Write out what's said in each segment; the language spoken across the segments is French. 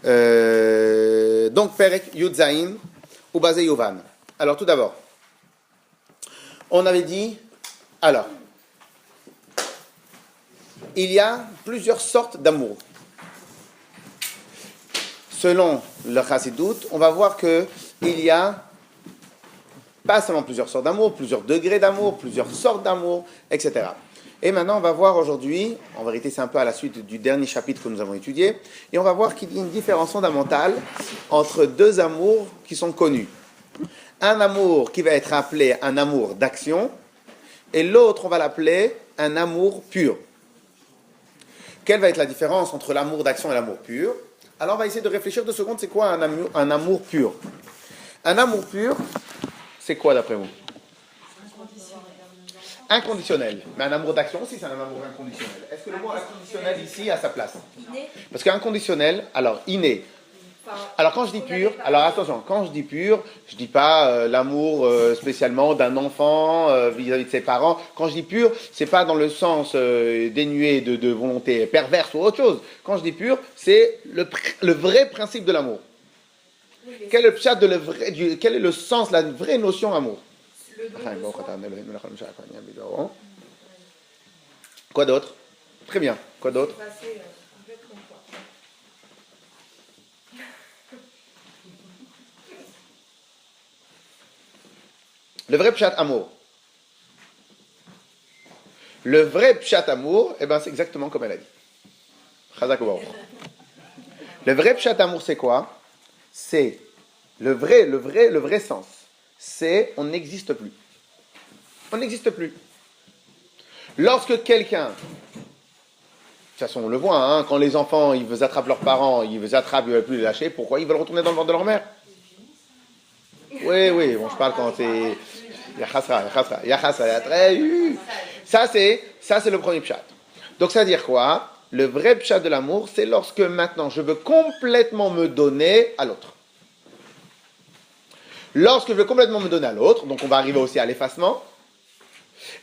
Donc, Perek Yudzaïn ou Bazé Yovan. Alors, tout d'abord, on avait dit, alors, il y a plusieurs sortes d'amour. Selon le Chassidut, on va voir qu'il y a pas seulement plusieurs sortes d'amour, plusieurs degrés d'amour, plusieurs sortes d'amour, etc. Et maintenant, on va voir aujourd'hui, en vérité c'est un peu à la suite du dernier chapitre que nous avons étudié, et on va voir qu'il y a une différence fondamentale entre deux amours qui sont connus. Un amour qui va être appelé un amour d'action, et l'autre, on va l'appeler un amour pur. Quelle va être la différence entre l'amour d'action et l'amour pur? Alors, on va essayer de réfléchir 2 secondes, c'est quoi un amour pur? Un amour pur, c'est quoi d'après vous? Inconditionnel. Mais un amour d'action aussi, c'est un amour inconditionnel. Est-ce que le mot inconditionnel ici a sa place? Inné. Parce qu'inconditionnel, alors inné. Alors quand je dis pur, alors attention, quand je dis pur, je dis pas l'amour spécialement d'un enfant vis-à-vis de ses parents. Quand je dis pur, c'est pas dans le sens dénué de volonté perverse ou autre chose. Quand je dis pur, c'est le vrai principe de l'amour. Quel est le pshat de le vrai, quel est le sens, la vraie notion amour? Quoi d'autre? Très bien. Quoi d'autre? Le vrai pshat amour. Le vrai pshat amour, eh ben, c'est exactement comme elle a dit. Chazak ou baruch. Le vrai pshat amour, c'est quoi? C'est le vrai sens. C'est on n'existe plus. On n'existe plus. Lorsque quelqu'un, de toute façon on le voit, hein, quand les enfants ils attrapent leurs parents, ils veulent plus les lâcher, pourquoi ils veulent retourner dans le ventre de leur mère? Oui, bon je parle quand c'est ça c'est le premier pshat. Donc ça veut dire quoi? Le vrai pshat de l'amour, c'est lorsque maintenant je veux complètement me donner à l'autre. Lorsque je veux complètement me donner à l'autre, donc on va arriver aussi à l'effacement,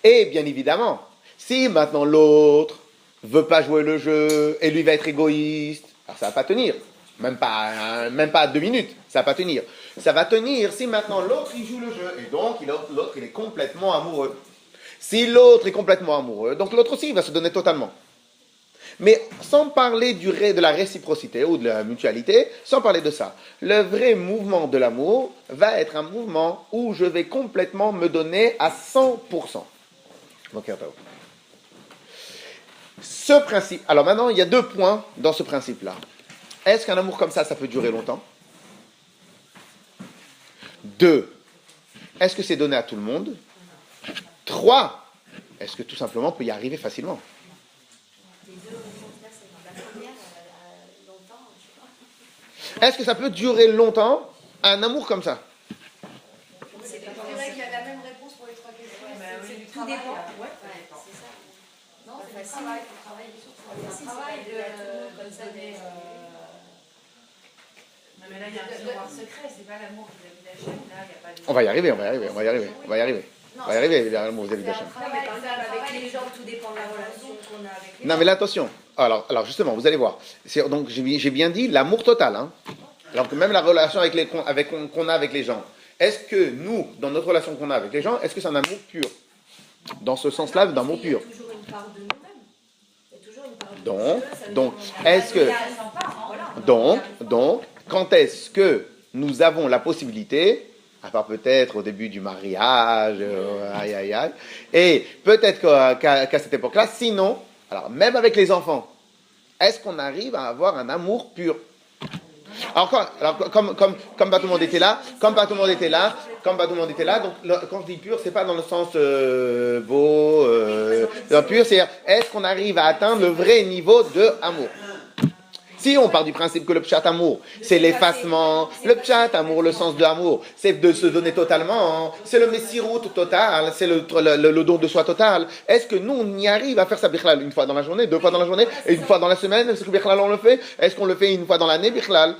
et bien évidemment, si maintenant l'autre veut pas jouer le jeu, et lui va être égoïste, alors ça va pas tenir, même pas 2 minutes, ça va pas tenir. Ça va tenir si maintenant l'autre il joue le jeu, et donc l'autre il est complètement amoureux. Si l'autre est complètement amoureux, donc l'autre aussi il va se donner totalement. Mais sans parler de la réciprocité ou de la mutualité, sans parler de ça, le vrai mouvement de l'amour va être un mouvement où je vais complètement me donner à 100%. Ce principe, alors maintenant il y a 2 points dans ce principe-là. Est-ce qu'un amour comme ça peut durer longtemps? 2, est-ce que c'est donné à tout le monde? 3, est-ce que tout simplement on peut y arriver facilement? Est-ce que ça peut durer longtemps, un amour comme ça? C'est vrai qu'il y a la même réponse pour les 3 questions. Tout dépend. Ouais, c'est ça. Non, c'est le travail. Il faut travailler sur soi. C'est le travail comme ça des... Non, mais là, il y a un tiroir secret. C'est pas l'amour vis-à-vis d'Hachem. Là, il n'y a pas de... On va y arriver. L'amour vis-à-vis d'Hachem. Mais par exemple, avec les gens, tout dépend de la relation qu'on a avec les gens. Non, mais là, attention. Alors justement, vous allez voir. Donc, j'ai bien dit l'amour total. Hein. Alors que même la relation qu'on a avec les gens, est-ce que nous, dans notre relation qu'on a avec les gens, est-ce que c'est un amour pur? Dans ce sens-là, d'amour pur. Il y a toujours une part de nous-mêmes. Il y a toujours une part de nous. Donc, est-ce que... Donc, quand est-ce que nous avons la possibilité, à part peut-être au début du mariage, et peut-être qu'à cette époque-là, sinon, alors même avec les enfants, est-ce qu'on arrive à avoir un amour pur? Alors comme pas tout le monde était là, donc quand je dis pur, c'est pas dans le sens beau, pur, c'est est-ce qu'on arrive à atteindre le vrai niveau de amour? Si on part du principe que le pshat amour, c'est l'effacement, le pshat amour, le sens de l'amour, c'est de se donner totalement, c'est le messirut total, c'est le don de soi total. Est-ce que nous, on y arrive à faire ça bichlal une fois dans la journée, 2 fois dans la journée, et une fois dans la semaine? Est-ce que bichlal on le fait? Est-ce qu'on le fait une fois dans l'année bichlal?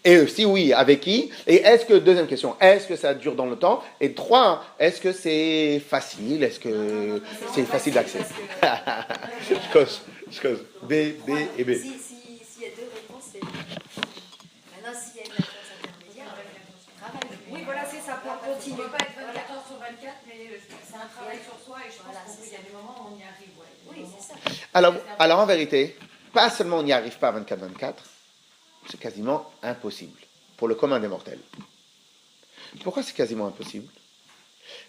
Et si oui, avec qui? Et est-ce que, deuxième question, est-ce que ça dure dans le temps? Et 3, est-ce que c'est facile? Est-ce que c'est facile d'accès? Je cause. B et B. S'il y a 2 réponses, c'est... continue. On ne peut pas être 24 heures sur 24, mais c'est un travail sur soi et je pense qu'il y a des moments où on y arrive. Ouais. Oui, c'est ça. Alors en vérité, pas seulement on n'y arrive pas 24-24, c'est quasiment impossible pour le commun des mortels. Pourquoi c'est quasiment impossible?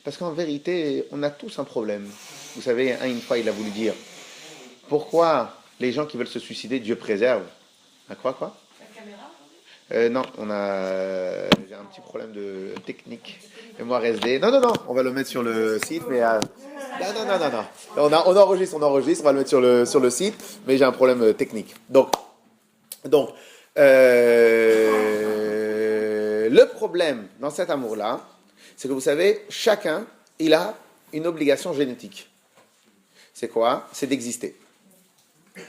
Parce qu'en vérité, on a tous un problème. Vous savez, une fois il a voulu dire, pourquoi les gens qui veulent se suicider, Dieu préserve? Quoi? La caméra Non, j'ai un petit problème de technique. Mémoire SD. Non, on va le mettre sur le site, mais non. On enregistre, on va le mettre sur le site, mais j'ai un problème technique. Donc, le problème dans cet amour-là, c'est que vous savez, chacun, il a une obligation génétique. C'est quoi? C'est d'exister.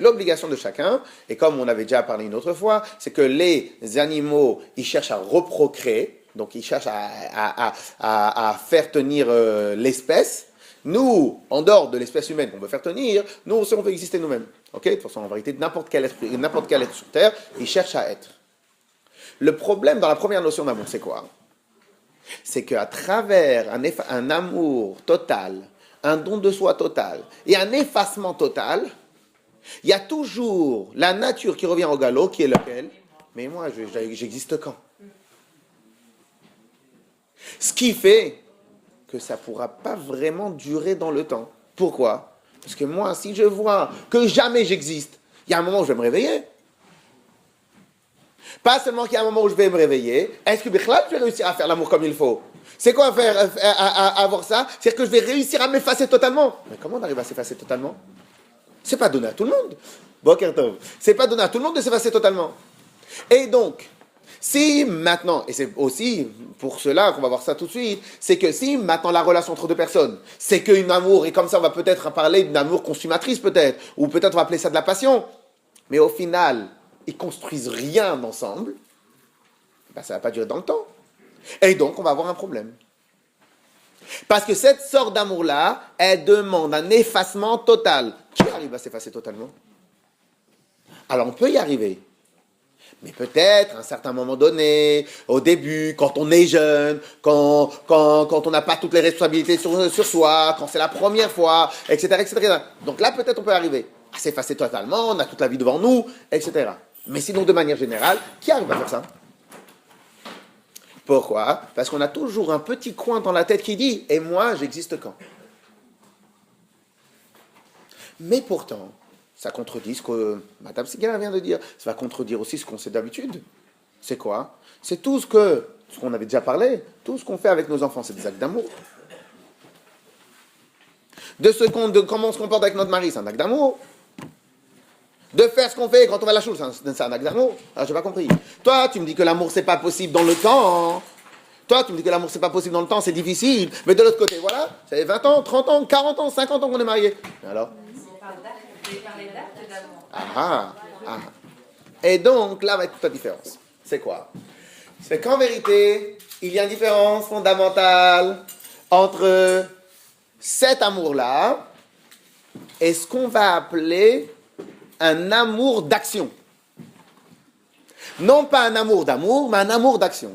L'obligation de chacun, et comme on avait déjà parlé une autre fois, c'est que les animaux, ils cherchent à reprocréer, donc ils cherchent à faire tenir l'espèce. Nous, en dehors de l'espèce humaine qu'on veut faire tenir, nous aussi on veut exister nous-mêmes. Okay? De toute façon, en vérité, n'importe quel être sur Terre, il cherche à être. Le problème dans la première notion d'amour, c'est quoi? C'est qu'à travers un amour total, un don de soi total et un effacement total, il y a toujours la nature qui revient au galop, qui est lequel? Mais moi, j'existe quand? Ce qui fait que ça ne pourra pas vraiment durer dans le temps. Pourquoi? Parce que moi, si je vois que jamais j'existe, il y a un moment où je vais me réveiller. Pas seulement qu'il y a un moment où je vais me réveiller, est-ce que je vais réussir à faire l'amour comme il faut? C'est quoi avoir ça? C'est-à-dire que je vais réussir à m'effacer totalement. Mais comment on arrive à s'effacer totalement? C'est pas donné à tout le monde. Boker Tov. C'est pas donné à tout le monde de s'effacer totalement. Et donc, si maintenant, et c'est aussi pour cela qu'on va voir ça tout de suite, c'est que si maintenant la relation entre deux personnes, c'est qu'un amour, et comme ça on va peut-être parler d'un amour consumatrice peut-être, ou peut-être on va appeler ça de la passion, mais au final, ils construisent rien ensemble, ben ça va pas durer dans le temps. Et donc on va avoir un problème. Parce que cette sorte d'amour-là, elle demande un effacement total. Qui arrive à s'effacer totalement? Alors on peut y arriver. Mais peut-être à un certain moment donné, au début, quand on est jeune, quand on n'a pas toutes les responsabilités sur soi, quand c'est la première fois, etc. Donc là, peut-être on peut arriver à s'effacer totalement, on a toute la vie devant nous, etc. Mais sinon, de manière générale, qui arrive à faire ça? Pourquoi? Parce qu'on a toujours un petit coin dans la tête qui dit « Et moi, j'existe quand ?» Mais pourtant, ça contredit ce que Madame Sigala vient de dire. Ça va contredire aussi ce qu'on sait d'habitude. C'est quoi? C'est tout ce qu'on avait déjà parlé, tout ce qu'on fait avec nos enfants, c'est des actes d'amour. De comment on se comporte avec notre mari, c'est un acte d'amour. De faire ce qu'on fait quand on va à la choule, c'est un acte d'amour. Ah, j'ai pas compris. Toi, tu me dis que l'amour, c'est pas possible dans le temps. Toi, tu me dis que l'amour, c'est pas possible dans le temps, c'est difficile. Mais de l'autre côté, voilà, ça fait 20 ans, 30 ans, 40 ans, 50 ans qu'on est mariés. Alors? Et donc, là va être toute la différence. C'est quoi? C'est qu'en vérité, il y a une différence fondamentale entre cet amour-là et ce qu'on va appeler un amour d'action. Non pas un amour d'amour, mais un amour d'action.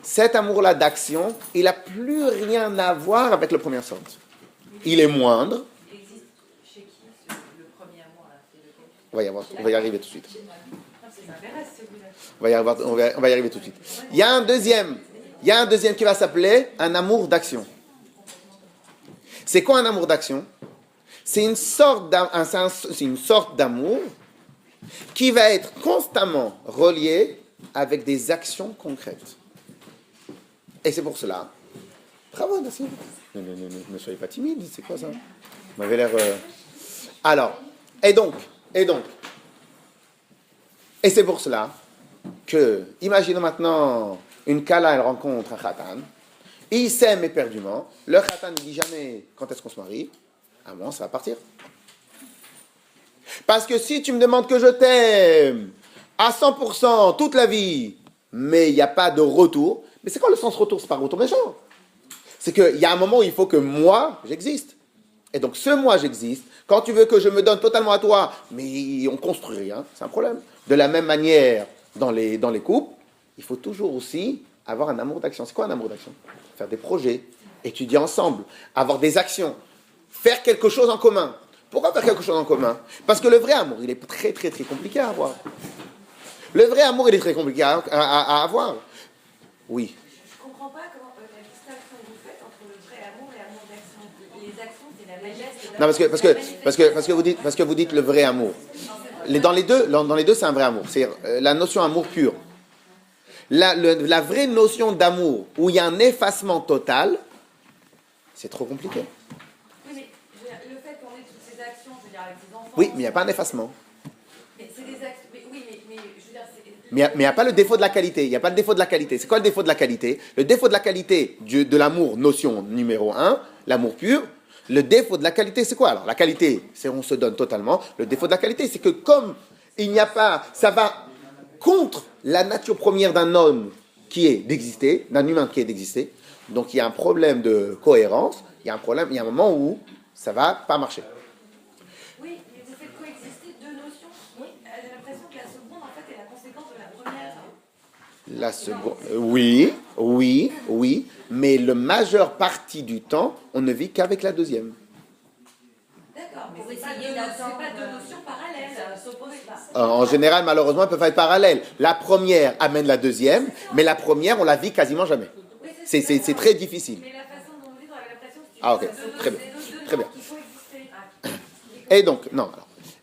Cet amour-là d'action, il n'a plus rien à voir avec le premier sens. Il est moindre. Il existe chez qui le premier amour là, c'est lequel? On va y arriver tout de suite. On va y arriver tout de suite. Il y a un deuxième qui va s'appeler un amour d'action. C'est quoi un amour d'action? C'est une sorte d'amour qui va être constamment relié avec des actions concrètes. Et c'est pour cela. Bravo, Nassim. Ne soyez pas timide, c'est quoi ça? Vous m'avez l'air. Alors, et c'est pour cela que, imaginons maintenant, une Kala, elle rencontre un Khatan, ils s'aiment éperdument, le Khatan ne dit jamais quand est-ce qu'on se marie, à un moment ça va partir. Parce que si tu me demandes que je t'aime à 100% toute la vie, mais il n'y a pas de retour, mais c'est quoi le sens retour? C'est pas retour méchant. C'est qu'il y a un moment où il faut que moi, j'existe. Et donc ce moi, j'existe. Quand tu veux que je me donne totalement à toi, mais on construit rien, c'est un problème. De la même manière, dans les couples, il faut toujours aussi avoir un amour d'action. C'est quoi un amour d'action? Faire des projets, étudier ensemble, avoir des actions, faire quelque chose en commun. Pourquoi faire quelque chose en commun? Parce que le vrai amour, il est très très très compliqué à avoir. Le vrai amour, il est très compliqué à avoir. Oui. Je comprends pas comment la distinction que vous faites entre le vrai amour et l'amour d'action. Les actions, c'est la majesté. Non, parce que vous dites le vrai amour. Dans les deux, c'est un vrai amour. C'est la notion amour pur. La vraie notion d'amour, où il y a un effacement total, c'est trop compliqué. Oui, mais le fait qu'on ait toutes ces actions, je veux dire, avec ses enfants... Oui, mais il n'y a pas un effacement. Mais c'est des actions... Oui, mais je veux dire... Mais il n'y a pas le défaut de la qualité. Il n'y a pas le défaut de la qualité. C'est quoi le défaut de la qualité? Le défaut de la qualité de l'amour, notion numéro 1, l'amour pur. Le défaut de la qualité, c'est quoi? Alors, la qualité, c'est on se donne totalement. Le défaut de la qualité, c'est que comme il n'y a pas... Ça va contre la nature première d'un homme qui est d'exister, d'un humain qui est d'exister. Donc, il y a un problème de cohérence. Il y a un moment où ça ne va pas marcher. Oui, mais vous faites coexister deux notions. Oui. J'ai l'impression que la seconde, en fait, est la conséquence de la première. La seconde, oui, mais la majeure partie du temps, on ne vit qu'avec la deuxième. D'accord, mais c'est pas deux notions parallèles, ça s'oppose pas. En général, malheureusement, elles peuvent être parallèles. La première amène la deuxième, mais la première, on la vit quasiment jamais. C'est très difficile. Mais la façon dont vous dites, on avait l'impression que Ah, ok, très bien, très bien. qu'il faut exister.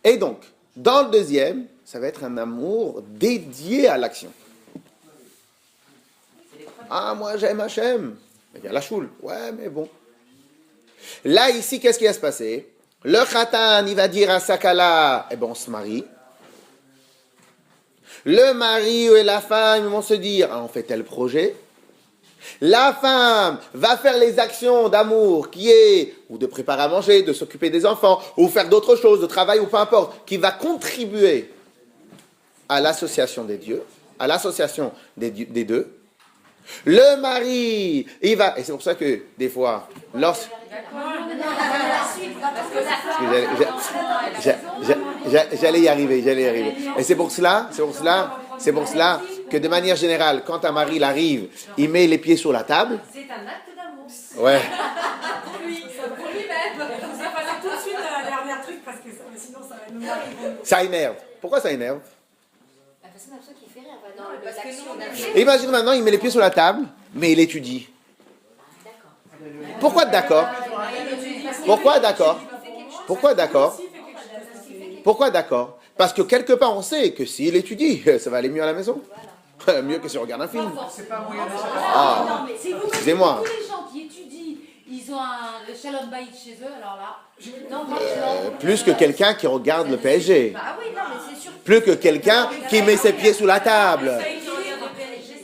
Et donc, dans le deuxième, ça va être un amour dédié à l'action. Ah, moi j'aime Hachem. Il y a la choule. Ouais, mais bon. Là, ici, qu'est-ce qui va se passer? Le khatan, il va dire à sa kala, eh ben, on se marie. Le mari et la femme, ils vont se dire, ah, on fait tel projet. La femme va faire les actions d'amour qui est, ou de préparer à manger, de s'occuper des enfants, ou faire d'autres choses, de travail, ou peu importe, qui va contribuer à l'association des dieux, à l'association des deux. Le mari, il va, et c'est pour ça que des fois, j'allais y arriver. Et c'est pour cela que de manière générale, quand un mari il arrive, il met les pieds sur la table. C'est un acte d'amour. Ouais. Pour lui-même. Vous avez passé tout de suite à la dernière truc parce que sinon ça va nous arriver. Ça énerve. Pourquoi ça énerve? La personne a l'impression qu'il fait rien. Non, parce que nous, on a d'action. Imagine maintenant, il met les pieds sur la table, mais il étudie. Pourquoi d'accord? Pourquoi d'accord? Parce que quelque part, on sait que s'il étudie, ça va aller mieux à la maison. Mieux que si on regarde un film. Ah, Non, mais c'est vous, excusez-moi. tous les gens qui étudient, ils ont un Shalom Bayit chez eux, alors là. Non, Plus que quelqu'un qui regarde le PSG. Ah oui, non, mais c'est sûr. Plus que quelqu'un qui met ses pieds sous la table.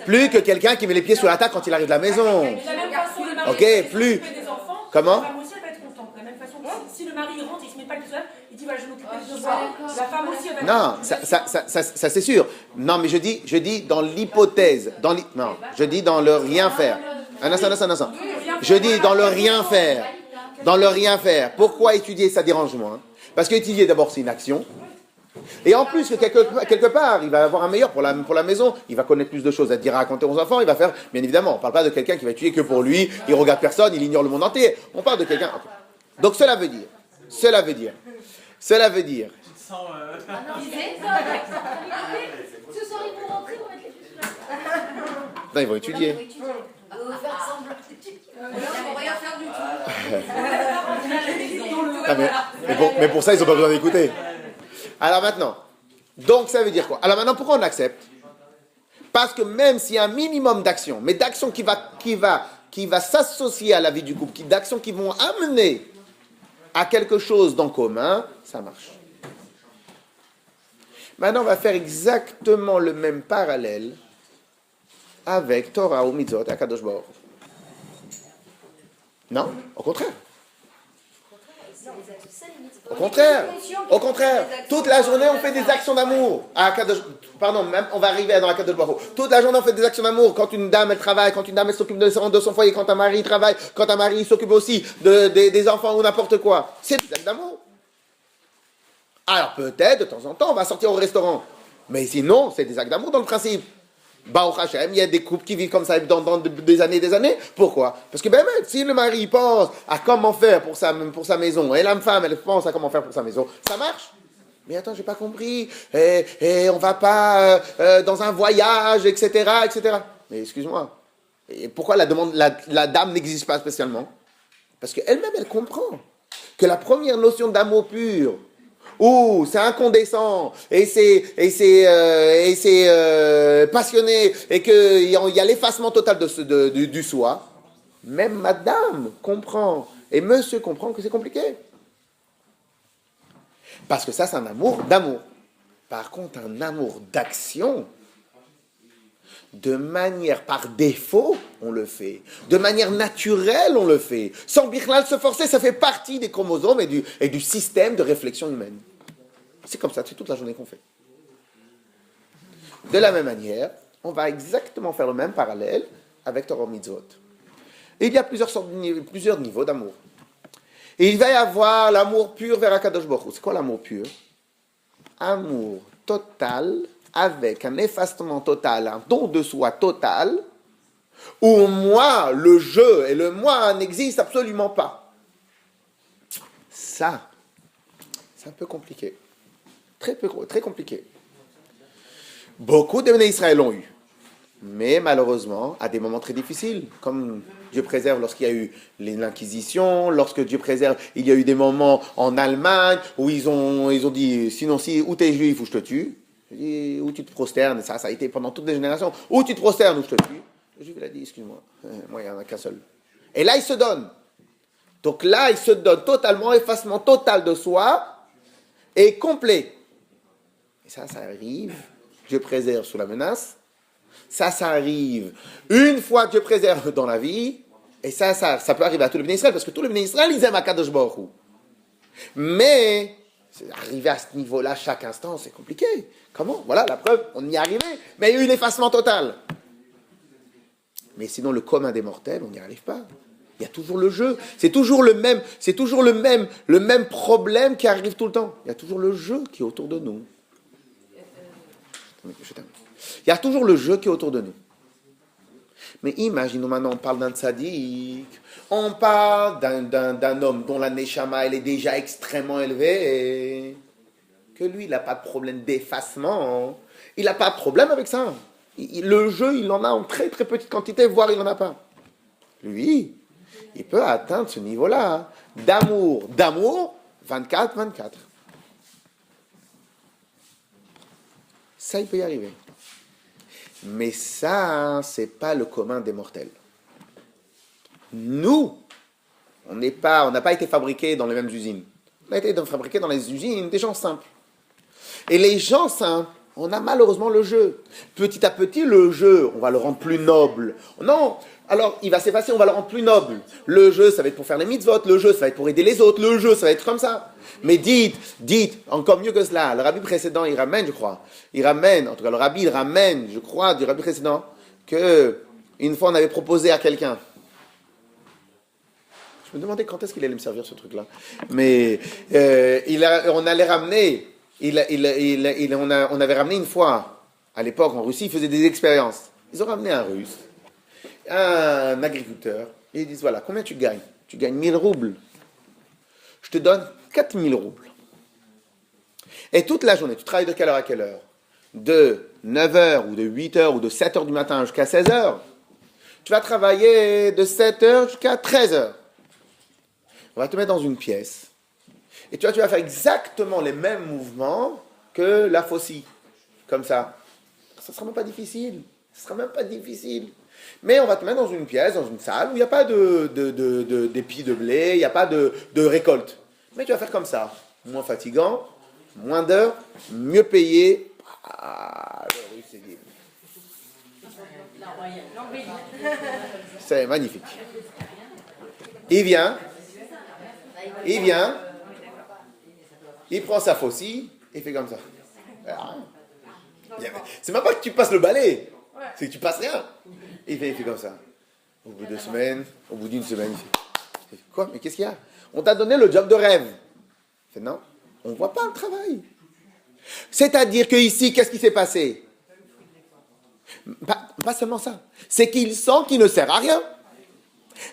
Plus que quelqu'un qui met les pieds sous la table quand il arrive de la maison. De la même façon, le mari Ok, plus. des enfants, Comment? la femme aussi elle va être contente. De la même façon, si le mari rentre, il se met pas le pied sur la table, il dit voilà, je vais m'occuper des enfants. La femme aussi elle va être Non, ça c'est sûr. Non, mais je dis dans l'hypothèse. Non, je dis dans le rien faire. Un instant. Je dis dans le rien faire. Dans le rien faire. Pourquoi étudier, ça dérange moins? Parce qu'étudier, d'abord, c'est une action. Et en plus, que quelque part, il va avoir un meilleur pour la maison. Il va connaître plus de choses à dire, à raconter aux enfants. Il va faire, bien évidemment, on ne parle pas de quelqu'un qui va étudier que pour lui. Il ne regarde personne, il ignore le monde entier. On parle de quelqu'un. Donc cela veut dire. Ce soir, ils vont rentrer, ils vont mettre les pieds sur la table. Non, ils vont étudier. Faire semblant. On va rien faire du tout. Ah, mais pour ça, ils n'ont pas besoin d'écouter. Alors maintenant, donc ça veut dire quoi? Alors maintenant, pourquoi on accepte? Parce que même s'il y a un minimum d'action, mais d'action qui va s'associer à la vie du couple, d'actions qui vont amener à quelque chose d'en commun, ça marche. Maintenant, on va faire exactement le même parallèle avec Torah ou Mitzvot et Akadosh Baruch Hu. Non, au contraire. Au contraire, toute la journée on fait des actions d'amour. Même on va arriver dans la Akadosh Baruch Hu. Toute la journée on fait des actions d'amour. Quand une dame elle travaille, quand une dame elle s'occupe de son foyer, quand un mari travaille, quand un mari s'occupe aussi des enfants ou n'importe quoi. C'est des actes d'amour. Alors peut-être de temps en temps on va sortir au restaurant, mais sinon c'est des actes d'amour dans le principe. Baruch Hashem, il y a des couples qui vivent comme ça dans des années et des années. Pourquoi? Parce que si le mari pense à comment faire pour sa maison, et la femme, elle pense à comment faire pour sa maison, ça marche. Mais attends, j'ai pas compris. Et on va pas dans un voyage, etc., etc. Mais excuse-moi. Et pourquoi la dame n'existe pas spécialement? Parce qu'elle-même, elle comprend que la première notion d'amour pur, où c'est incandescent, et c'est passionné, et qu'il y a l'effacement total du soi, même madame comprend, et monsieur comprend que c'est compliqué. Parce que ça, c'est un amour d'amour. Par contre, un amour d'action, de manière par défaut, on le fait. De manière naturelle, on le fait. Sans birlal se forcer, ça fait partie des chromosomes et du système de réflexion humaine. C'est comme ça, c'est toute la journée qu'on fait. De la même manière, on va exactement faire le même parallèle avec Torah Mitzvot. Et il y a plusieurs niveaux d'amour. Et il va y avoir l'amour pur vers Akadosh Baruch Hu. C'est quoi l'amour pur? Amour total, avec un effacement total, un don de soi total, où moi, le je et le moi n'existent absolument pas. Ça, c'est un peu compliqué. Très compliqué. Beaucoup de Béné Israël l'ont eu. Mais malheureusement, à des moments très difficiles, comme Dieu préserve lorsqu'il y a eu l'Inquisition, lorsque Dieu préserve, il y a eu des moments en Allemagne où ils ont dit, sinon si, ou t'es juif ou je te tue, ou tu te prosternes, ça a été pendant toutes les générations, ou tu te prosternes ou je te tue. Le juif il a dit, excuse-moi, moi il n'y en a qu'un seul. Et là il se donne. Donc là il se donne totalement, effacement total de soi, et complet. Et ça arrive, Dieu préserve sous la menace. Ça arrive une fois Dieu préserve dans la vie, et ça peut arriver à tous les Béné Israël, parce que tous les Béné Israël, ils aiment Akadosh Baruch Hu. Mais, arriver à ce niveau-là chaque instant, c'est compliqué. Comment? Voilà, la preuve, on y est arrivé, mais il y a eu l'effacement total. Mais sinon, le commun des mortels, on n'y arrive pas. Il y a toujours le jeu. C'est toujours le même problème qui arrive tout le temps. Il y a toujours le jeu qui est autour de nous. Je t'aime. Il y a toujours le jeu qui est autour de nous. Mais imaginons maintenant, on parle d'un tzaddik, on parle d'un homme dont la neshama elle est déjà extrêmement élevée, et que lui, il n'a pas de problème d'effacement, il n'a pas de problème avec ça. Le jeu, il en a en très très petite quantité, voire il n'en a pas. Lui, il peut atteindre ce niveau-là, d'amour, 24. Ça, il peut y arriver. Mais ça, c'est pas le commun des mortels. Nous, on n'a pas été fabriqués dans les mêmes usines. On a été fabriqués dans les usines des gens simples. Et les gens simples, on a malheureusement le jeu. Petit à petit, le jeu, on va le rendre plus noble. Non, alors il va s'effacer, on va le rendre plus noble. Le jeu, ça va être pour faire les mitzvot. Le jeu, ça va être pour aider les autres. Le jeu, ça va être comme ça. Mais dites, encore mieux que cela. Le rabbi précédent, il ramène, je crois. En tout cas, le rabbi, il ramène, je crois, du rabbi précédent, que une fois, on avait proposé à quelqu'un. Je me demandais quand est-ce qu'il allait me servir ce truc-là. Mais on allait ramener, on avait ramené une fois, à l'époque, en Russie, ils faisaient des expériences. Ils ont ramené un Russe, un agriculteur, et ils disent, voilà, combien tu gagnes? Tu gagnes 1000 roubles. Je te donne 4000 roubles. Et toute la journée, tu travailles de quelle heure à quelle heure? De 9h ou de 8h ou de 7h du matin jusqu'à 16h. Tu vas travailler de 7h jusqu'à 13h. On va te mettre dans une pièce. Et tu vas faire exactement les mêmes mouvements que la faucille. Comme ça. Ça ne sera même pas difficile. Mais on va te mettre dans une pièce, dans une salle où il n'y a pas d'épis de blé, il n'y a pas de récolte. Mais tu vas faire comme ça. Moins fatigant, moins d'heures, mieux payé. Ah, le russe, c'est dit. C'est magnifique. Il vient, il prend sa faucille, et il fait comme ça. C'est même pas que tu passes le balai, c'est que tu passes rien. Il fait comme ça. Au bout d'une semaine, il fait quoi? Mais qu'est-ce qu'il y a? On t'a donné le job de rêve. Il fait non, on ne voit pas le travail. C'est-à-dire qu'ici, qu'est-ce qui s'est passé? Pas seulement ça. C'est qu'il sent qu'il ne sert à rien.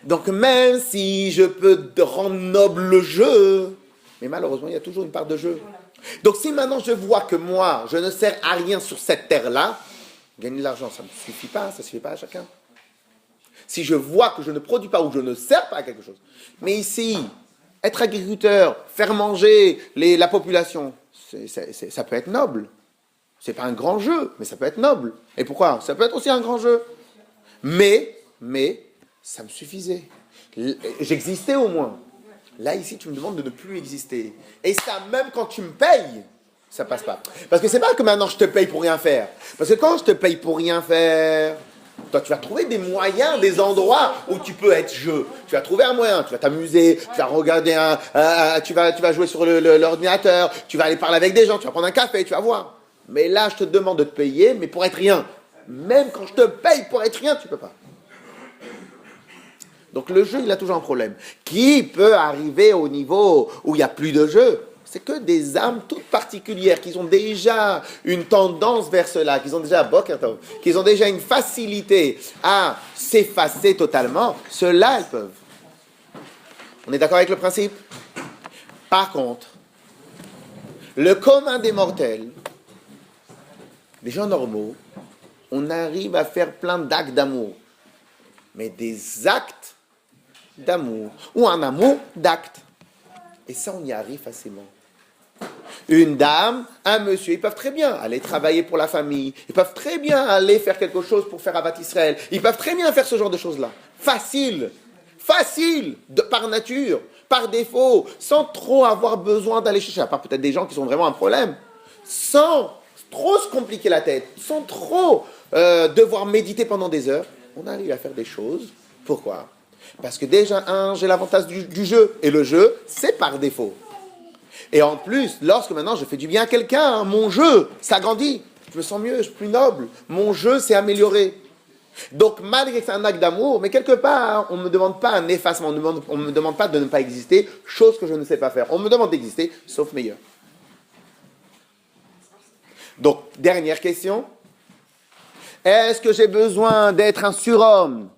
Donc même si je peux rendre noble le jeu, mais malheureusement, il y a toujours une part de jeu. Donc si maintenant je vois que moi, je ne sers à rien sur cette terre-là, gagner de l'argent, ça ne suffit pas, ça ne suffit pas à chacun. Si je vois que je ne produis pas ou que je ne sers pas à quelque chose. Mais ici, être agriculteur, faire manger la population, ça peut être noble. Ce n'est pas un grand jeu, mais ça peut être noble. Et pourquoi? Ça peut être aussi un grand jeu. Mais, ça me suffisait. J'existais au moins. Là, ici, tu me demandes de ne plus exister. Et ça, même quand tu me payes, ça passe pas. Parce que c'est pas que maintenant je te paye pour rien faire. Parce que quand je te paye pour rien faire, toi, tu vas trouver des moyens, des endroits où tu peux être jeu. Tu vas trouver un moyen, tu vas t'amuser, tu vas regarder tu vas jouer sur l'ordinateur, tu vas aller parler avec des gens, tu vas prendre un café, tu vas voir. Mais là, je te demande de te payer, mais pour être rien. Même quand je te paye pour être rien, tu peux pas. Donc le jeu, il a toujours un problème. Qui peut arriver au niveau où il n'y a plus de jeu? C'est que des âmes toutes particulières, qui ont déjà une tendance vers cela, qui ont déjà qui ont déjà une facilité à s'effacer totalement. Ceux-là, elles peuvent. On est d'accord avec le principe? Par contre, le commun des mortels, les gens normaux, on arrive à faire plein d'actes d'amour. Mais des actes d'amour, ou un amour d'actes. Et ça, on y arrive facilement. Une dame, un monsieur, ils peuvent très bien aller travailler pour la famille. Ils peuvent très bien aller faire quelque chose pour faire Avat Israël. Ils peuvent très bien faire ce genre de choses-là. Facile, par nature, par défaut, sans trop avoir besoin d'aller chercher, à part peut-être des gens qui ont vraiment un problème, sans trop se compliquer la tête, sans trop devoir méditer pendant des heures, on arrive à faire des choses. Pourquoi? Parce que déjà, j'ai l'avantage du jeu. Et le jeu, c'est par défaut. Et en plus, lorsque maintenant je fais du bien à quelqu'un, mon jeu s'agrandit. Je me sens mieux, je suis plus noble. Mon jeu s'est amélioré. Donc, malgré que c'est un acte d'amour, mais quelque part, on ne me demande pas un effacement. On ne me demande pas de ne pas exister, chose que je ne sais pas faire. On me demande d'exister, sauf meilleur. Donc, dernière question. Est-ce que j'ai besoin d'être un surhomme?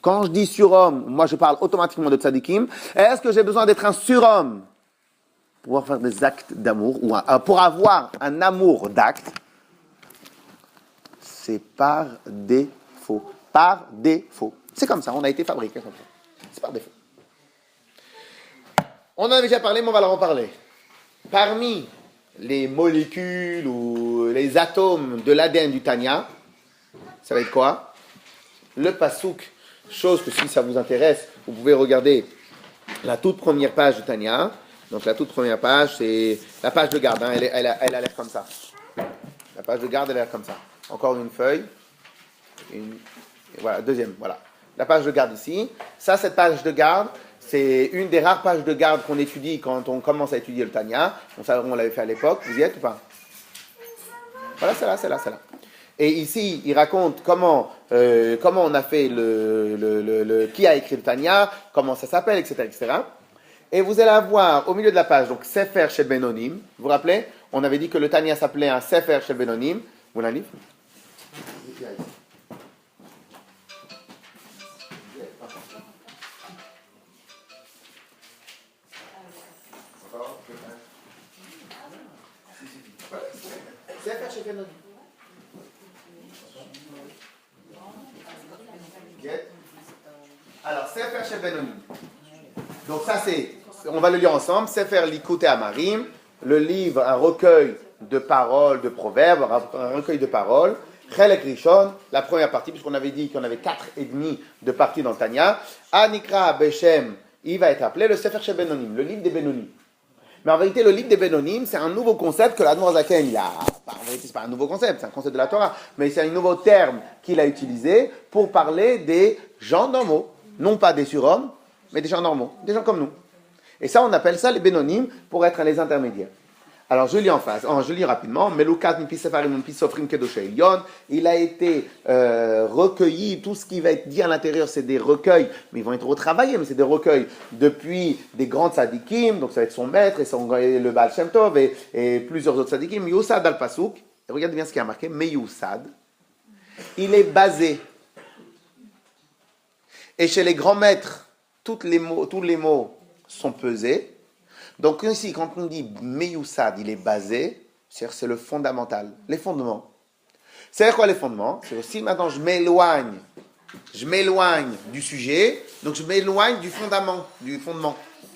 Quand je dis surhomme, moi je parle automatiquement de tzadikim. Est-ce que j'ai besoin d'être un surhomme pour pouvoir faire des actes d'amour, ou pour avoir un amour d'acte? C'est par défaut. Par défaut. C'est comme ça, on a été fabriqué comme ça. C'est par défaut. On en a déjà parlé, mais on va leur en parler. Parmi les molécules ou les atomes de l'ADN du Tanya, ça va être quoi? Le pasouk. Chose que si ça vous intéresse, vous pouvez regarder la toute première page de Tanya. Donc la toute première page, c'est la page de garde. Hein, elle a l'air comme ça. La page de garde, elle a l'air comme ça. Encore une feuille. Voilà, deuxième. Voilà. La page de garde ici. Ça, cette page de garde, c'est une des rares pages de garde qu'on étudie quand on commence à étudier le Tanya. On l'avait fait à l'époque. Vous y êtes ou pas? Voilà, c'est là. Et ici, il raconte comment on a fait qui a écrit le Tanya, comment ça s'appelle, etc., etc. Et vous allez avoir au milieu de la page, donc Sefer Shel Benonim. Vous vous rappelez? On avait dit que le Tanya s'appelait un Sefer Shel Benonim. Vous l'avez? Sefer Shel Benonim. Alors, Sefer Shel Benonim. Donc ça on va le lire ensemble. Sefer Likutei Amarim, le livre, un recueil de paroles, de proverbes, un recueil de paroles. Chelek Rishon, la première partie, puisqu'on avait dit qu'on avait 4,5 de parties dans le Tanya. Anikra Beshem, il va être appelé le Sefer Shel Benonim, le livre des Benonim. Mais en vérité, le livre des Benonim, c'est un nouveau concept que l'Admor Zaken, en vérité, c'est pas un nouveau concept, c'est un concept de la Torah, mais c'est un nouveau terme qu'il a utilisé pour parler des gens normaux. Non pas des surhommes, mais des gens normaux, des gens comme nous. Et ça, on appelle ça les Benonim pour être les intermédiaires. Alors, je lis rapidement. Melukat mipi sefarim mipi sofrim kedoshei elyon. Il a été recueilli, tout ce qui va être dit à l'intérieur, c'est des recueils, mais ils vont être retravaillés, mais c'est des recueils depuis des grands tzadikim, donc ça va être son maître, et le Baal Shem Tov, et plusieurs autres tzadikim. Yousad al-Pasuk, regardez bien ce qui a marqué, Meyusad. il est basé. Et chez les grands maîtres, tous les mots sont pesés. Donc ici, quand on dit Meyoussad, il est basé, c'est le fondamental, les fondements. C'est quoi les fondements? C'est aussi maintenant je m'éloigne du sujet, donc je m'éloigne du fondement.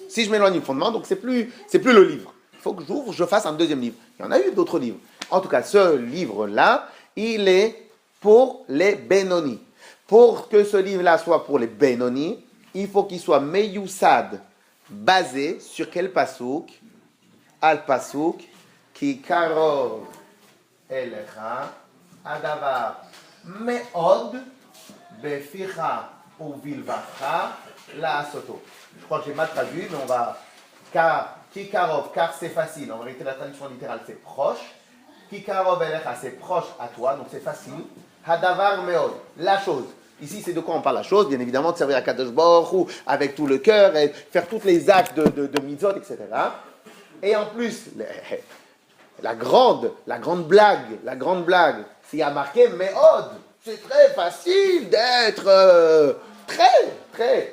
Si je m'éloigne du fondement, donc c'est plus le livre. Il faut que je fasse un deuxième livre. Il y en a eu d'autres livres. En tout cas, ce livre-là, il est pour les Benoni. Pour que ce livre-là soit pour les Benoni, il faut qu'il soit Meyoussad, basé sur quel pasouk? Al pasouk ki karov elecha adavar meod beficha ou vilvacha la soto. Je crois que j'ai mal traduit, mais on va car ki karov, car c'est facile. En vérité, la traduction littérale c'est proche. Ki karov elecha, c'est proche à toi, donc c'est facile. Hadavar meod, la chose. Ici, c'est de quoi on parle la chose? Bien évidemment, de servir à Kadosh Baruch Hu avec tout le cœur et faire tous les actes de mitzvot, etc. Et en plus, la grande blague, s'il y a marqué Meod, c'est très facile d'être très.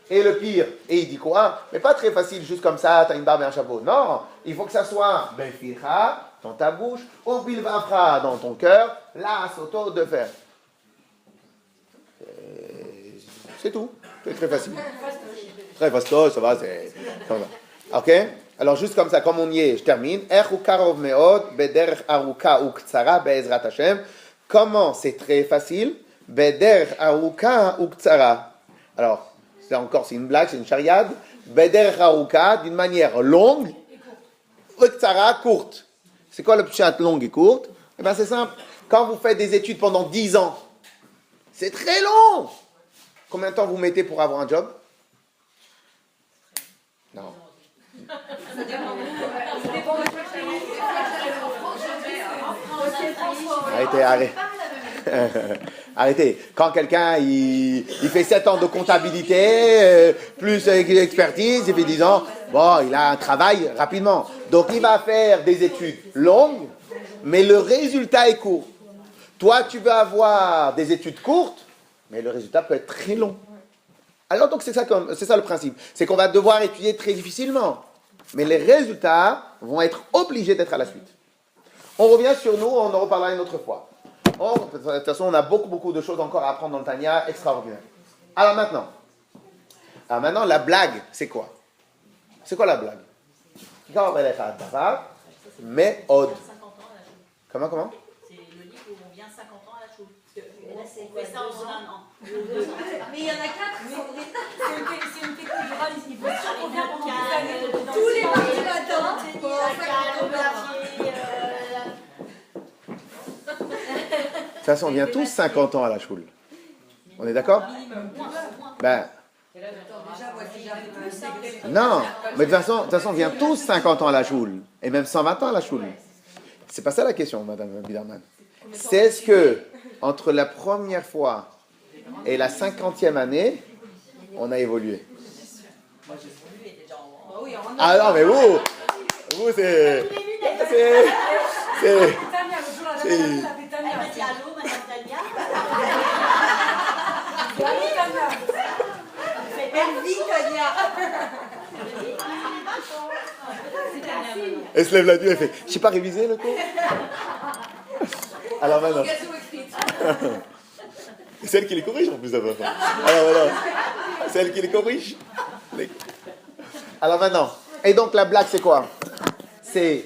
Et le pire, et il dit quoi? Mais pas très facile, juste comme ça, t'as une barbe et un chapeau. Non, il faut que ça soit Beficha, dans ta bouche, ou Bilvafra, dans ton cœur, la soto de faire. C'est tout. C'est très facile. Très fastoche, ça va, c'est comme ça. Ok? Alors, juste comme ça, comme on y est, je termine. Comment c'est très facile? Alors, c'est encore, c'est une blague, c'est une chariade. D'une manière longue, courte. C'est quoi le pshat longue et courte? Eh bien, c'est simple. Quand vous faites des études pendant 10 ans, c'est très long. Combien de temps vous mettez pour avoir un job? Non. Arrêtez. Quand quelqu'un il fait 7 ans de comptabilité, plus expertise, il fait 10 ans, bon, il a un travail rapidement. Donc il va faire des études longues, mais le résultat est court. Toi, tu veux avoir des études courtes, mais le résultat peut être très long. Alors donc c'est ça le principe. C'est qu'on va devoir étudier très difficilement. Mais les résultats vont être obligés d'être à la suite. On revient sur nous, on en reparlera une autre fois. De toute façon, on a beaucoup de choses encore à apprendre dans le Tanya, extraordinaire. Alors maintenant, la blague, c'est quoi? C'est quoi la blague? Mais od. Comment? C'est le livre où on vient 50 ans à la choule. On fait ça en un an. Mais il y en a 4, Sandrine. C'est une technique durale, il faut sûr qu'on vient pendant des années. Tous les mardis matins. De toute façon, on vient tous 50 ans à la choule. On est d'accord? Ben. Non, mais de toute façon, on vient tous 50 ans à la choule. Et même 120 ans à la choule. C'est pas ça la question, Madame Biderman. C'est ce que, entre la première fois et la 50e année, on a évolué. Ah non, mais vous c'est... Elle vit, Tania. Elle se lève la nuit, elle fait « J'ai pas révisé le cours ?» Alors maintenant... C'est celle qui les corrige en plus d'abord. Alors voilà. C'est elle qui les corrige. Alors maintenant. Et donc la blague c'est quoi? C'est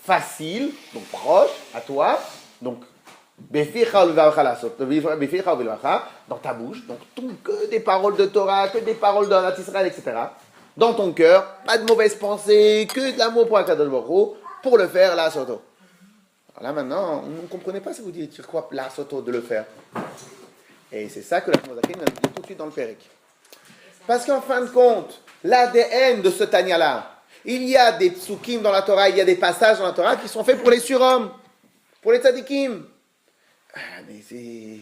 facile, donc proche, à toi. Donc, dans ta bouche. Donc que des paroles de Torah, que des paroles d'Anat Israël, etc. Dans ton cœur, pas de mauvaises pensées, que de l'amour pour Akadosh Baruch Hu, pour le faire, la soto. Alors là maintenant, on ne comprenait pas si vous dites sur quoi la soto de le faire. Et c'est ça que la Mozakim vient de dire tout de suite dans le Pérec. Parce qu'en fin de compte, l'ADN de ce Tanya-là, il y a des psukim dans la Torah, il y a des passages dans la Torah qui sont faits pour les surhommes, pour les tzadikim. Mais c'est...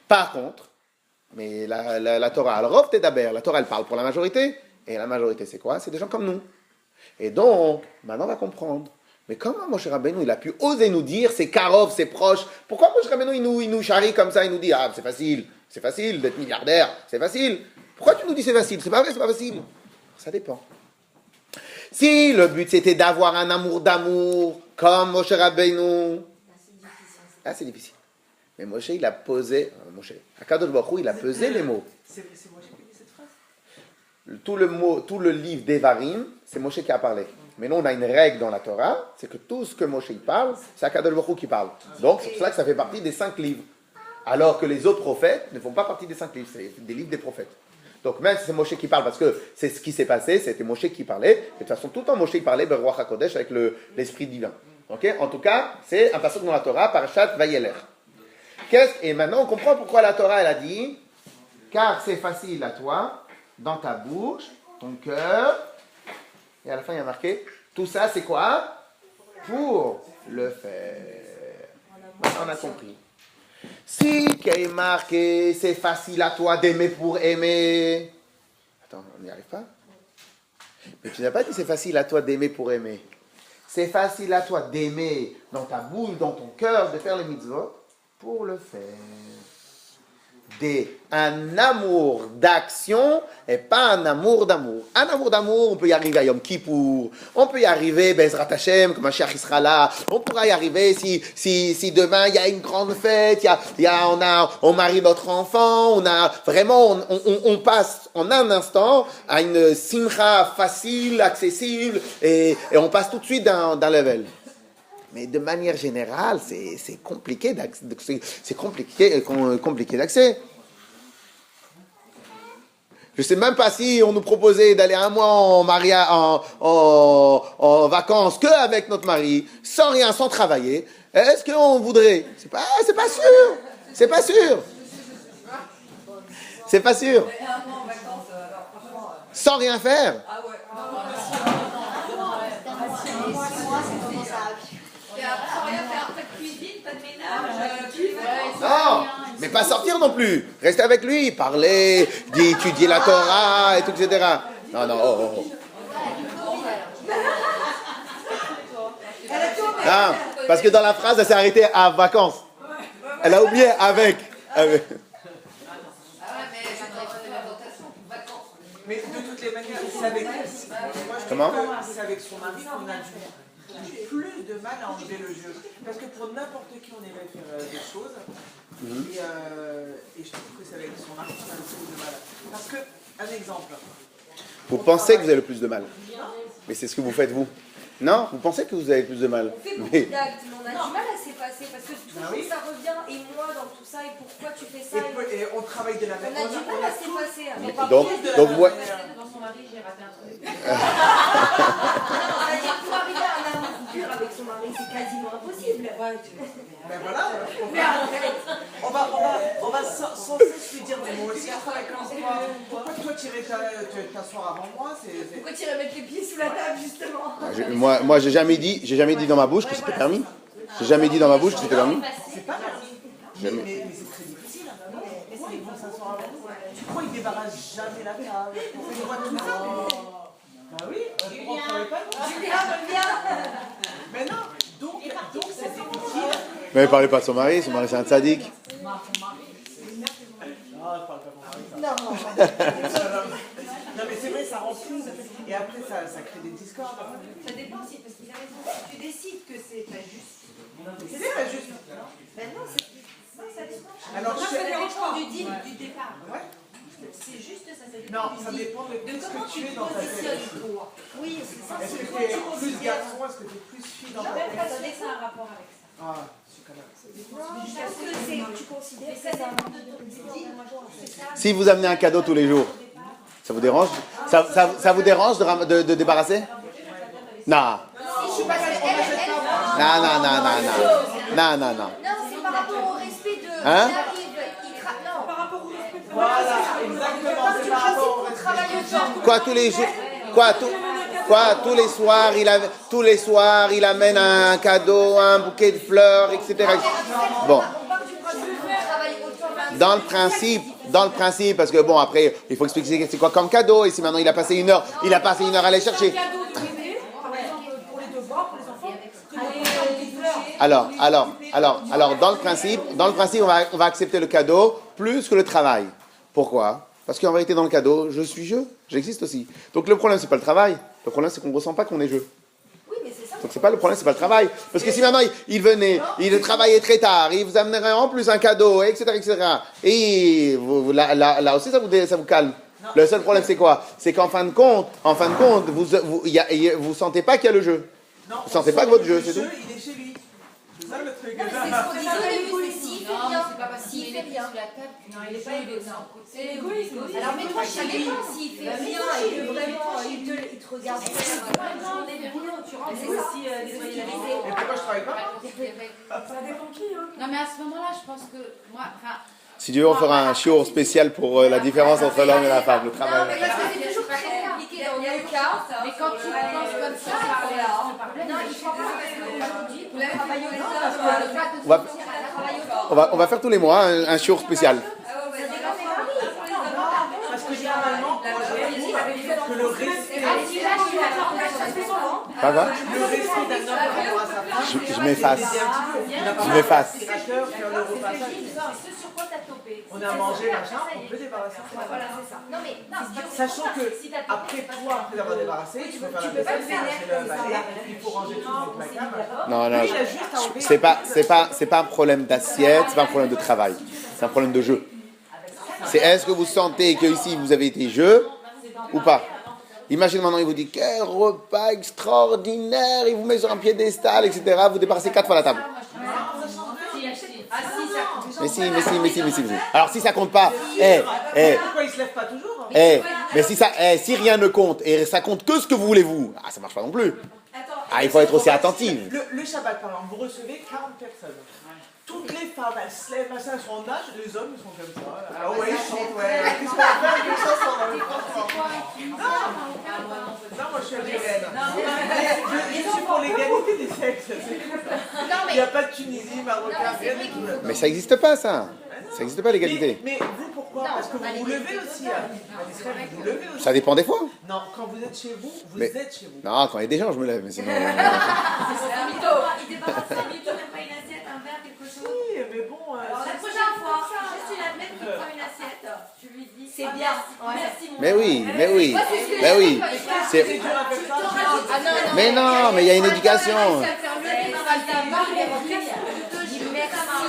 Par contre, mais la Torah, alors la Torah elle parle pour la majorité, et la majorité c'est quoi? C'est des gens comme nous. Et donc, maintenant on va comprendre Mais comment Moshe Rabbeinu, il a pu oser nous dire, c'est Karov, c'est proche. Pourquoi Moshe Rabbeinu, il nous charrie comme ça, il nous dit, ah, c'est facile d'être milliardaire, c'est facile. Pourquoi tu nous dis c'est facile? C'est pas vrai, c'est pas facile. Ça dépend. Si le but c'était d'avoir un amour d'amour, comme Moshe Rabbeinu, ah, c'est difficile. Mais Moshe, il a posé, Akadosh Baruch Hu, il a pesé les mots. C'est Moshe qui dit cette phrase? Tout le livre d'Evarim, c'est Moshe qui a parlé. Mais nous, on a une règle dans la Torah, c'est que tout ce que Moshe il parle, c'est Akadosh Baruch Hu qui parle. Donc, c'est pour cela que ça fait partie des 5 livres. Alors que les autres prophètes ne font pas partie des 5 livres, c'est des livres des prophètes. Donc, même si c'est Moshe qui parle, parce que c'est ce qui s'est passé, c'était Moshe qui parlait, de toute façon, tout le temps, Moshe il parlait, Beruach HaKodesh, avec l'esprit divin. Okay? En tout cas, c'est un passage dans la Torah, Parashat Vayeler. Et maintenant, on comprend pourquoi la Torah, elle a dit, car c'est facile à toi, dans ta bouche, ton cœur, et à la fin, il y a marqué, tout ça, c'est quoi? Pour le faire. On a compris. Si qui est marqué, c'est facile à toi d'aimer pour aimer. Attends, on n'y arrive pas? Mais tu n'as pas dit c'est facile à toi d'aimer pour aimer. C'est facile à toi d'aimer dans ta bouche, dans ton cœur, de faire les mitzvot pour le faire. Un amour d'action et pas un amour d'amour. Un amour d'amour, on peut y arriver à Yom Kippour, on peut y arriver, Bezrat Hashem, comme un Mashiach sera là, on pourra y arriver si demain il y a une grande fête, on marie notre enfant, on passe en un instant à une simcha facile, accessible, et on passe tout de suite d'un level. Mais de manière générale, c'est compliqué d'accès. Compliqué d'accès. Je ne sais même pas si on nous proposait d'aller un mois en vacances qu'avec notre mari, sans rien, sans travailler. Est-ce qu'on voudrait? C'est pas sûr. C'est pas sûr. C'est pas sûr. Sans rien faire. Non, mais pas sortir non plus. Rester avec lui, parler, étudier la Torah, et tout, etc. Non. Ah, parce que dans la phrase, elle s'est arrêtée à vacances. Elle a oublié avec. Mais de toutes les manières, c'est avec Comment? C'est avec son mari qu'on a plus de mal à enlever le jeu. Parce que pour n'importe qui, on aimerait faire des choses. Et je trouve que c'est avec son mari qu'on a le plus de mal. Parce que, un exemple. Vous pensez que vous avez le plus de mal. Mais c'est ce que vous faites, vous. Non, vous pensez que vous avez le plus de mal. On fait beaucoup d'actes, mais on a du mal à s'effacer parce que toujours ça revient. Et moi, dans tout ça, et pourquoi tu fais ça? Et on travaille de la même manière. On a du mal à s'effacer. Donc moi. Dans son mari, j'ai raté un truc. C'est-à-dire pour arriver à un amour pur avec son mari, c'est quasiment impossible. Ben voilà, on va sans cesse lui dire, mais moi aussi je travaille comme ça. Pourquoi toi tu irais t'asseoir avant moi? Pourquoi tu irais mettre les pieds sous la table justement? Moi j'ai jamais dit dans ma bouche que c'était permis. J'ai jamais dit dans ma bouche que c'était permis. C'est pas permis. Mais c'est très difficile. Pourquoi ils vont s'asseoir avant moi? Tu crois qu'ils débarrassent jamais la table? On voit tout ça. Bah oui, on ne travaille pas. Julien, reviens. Mais non, donc c'est difficile. Mais ne parlez pas de son mari c'est un tzaddik. Non, je parle pas de mon mari. Non, mais c'est vrai, ça rend fou. Et après, ça crée des discordes. Ça dépend aussi, parce qu'il a raison. Si tu décides que c'est pas juste. C'est pas juste. Ben non, ça dépend. Alors, ça dépend du deal du départ. Ouais. C'est juste ça dépend. Non, ça dépend de comment ce que tu es te dans ta tête. positionnes toi. Oui, c'est ça. Est-ce que tu es plus garçon? Est-ce que tu es plus fille dans ta tête? Ça a un rapport avec ça. Ah, c'est quand même. Parce que tu considères que c'est un rapport de ton deal. Si vous amenez un cadeau tous les jours, ça vous dérange? Ça vous dérange de débarrasser? Non. Non. Non, c'est par rapport au respect de. Hein? Non, par rapport au respect de. Voilà, exactement. C'est par rapport au respect. Quoi tous les jours? Tous les soirs, il amène un cadeau, un bouquet de fleurs, etc. Bon. Dans le principe, parce que bon, après, il faut expliquer c'est quoi comme cadeau, et si maintenant il a passé une heure à aller chercher. Pour les devoirs, pour les enfants, Alors, dans le principe, on va accepter le cadeau plus que le travail. Pourquoi? Parce qu'en vérité, dans le cadeau, je suis je, j'existe aussi. Donc le problème, c'est pas le travail. Le problème, c'est qu'on ne ressent pas qu'on est je. Donc c'est pas le problème, c'est pas le travail. Parce que si maintenant il venait, il travaillait très tard, il vous amènerait en plus un cadeau, etc. Et là aussi, ça vous calme. Le seul problème, c'est quoi? C'est qu'en fin de compte, vous sentez pas qu'il y a le jeu. Non, Vous sentez pas que votre jeu, c'est tout. Il est chez lui. C'est ça le truc. Non, mais c'est ce qu'on disait au début, s'il fait bien, c'est pas parce s'il qu'il fait est bien. sur la table qu'il il est pas égoïste. C'est égoïste. Alors, mais toi, ça dépend s'il fait bien et que vraiment il te regarde bien. Tu rentres, c'est aussi désolé. Et pourquoi je travaille pas? Ça dépend qui, hein. Non, mais à ce moment-là, je pense que moi, enfin. Si tu veux, on fera un show spécial pour la différence entre l'homme et la femme, le Non, travail. mais parce que c'est toujours très compliqué dans nos cas. Mais quand tu penses comme ça, c'est pas un problème. Non, il faut pas parce qu'aujourd'hui, pour travailler aux On va faire tous les mois un show spécial. Parce que généralement, que le respect Pas quoi? le respect d'un homme par rapport à sa femme, Je m'efface. Je m'efface. c'est à cœur faire le repassage. Ce sur quoi t'as topé. On a mangé, machin, on peut débarrasser. Voilà, c'est ça. Non, mais Sachant que après toi, après l'avoir débarrassé, tu peux faire la vaisselle, c'est le balai, il faut ranger tout dans le placard. Non, Lui, il a juste à enlever. c'est pas un problème d'assiette, c'est pas un problème de travail. C'est un problème de jeu. C'est est-ce que vous sentez que ici vous avez été jeu ou pas? Imaginez maintenant, il vous dit quel repas extraordinaire, il vous met sur un piédestal, etc. Vous débarrassez 4 fois la table. Mais si. Alors si ça compte pas, Pourquoi il se lève pas toujours? mais si rien ne compte et ça compte que ce que vous voulez vous, ça marche pas non plus. Il faut être aussi attentif. Le Shabbat, par exemple, vous recevez 40 personnes. Toutes les femmes, elles se lèvent, machin, elles sont en âge, les hommes, ils sont comme ça. Ah ouais, ils chantent, ouais. Qu'est-ce qu'on va faire avec les chansons dans le Non, moi je suis algérienne. Je suis pour l'égalité des sexes. Il n'y a pas de Tunisie, Marocain, rien du tout. Mais ça n'existe pas, ça. Ça n'existe pas l'égalité. Mais vous, pourquoi? Parce que vous vous levez aussi. Vous levez aussi. Ça dépend des fois. Non, quand vous êtes chez vous, vous Mais- êtes chez vous. Non, quand il y a des gens, je me lève. Mais sinon, Il débarrasse un mytho, même pas une assiette, un verre, quelque chose. Oui, mais bon. Alors la prochaine fois, juste une admette qui prend une assiette, tu lui dis c'est bien. merci mon mais oui. C'est C'est- dur à faire ça. Mais non, mais il y a une éducation.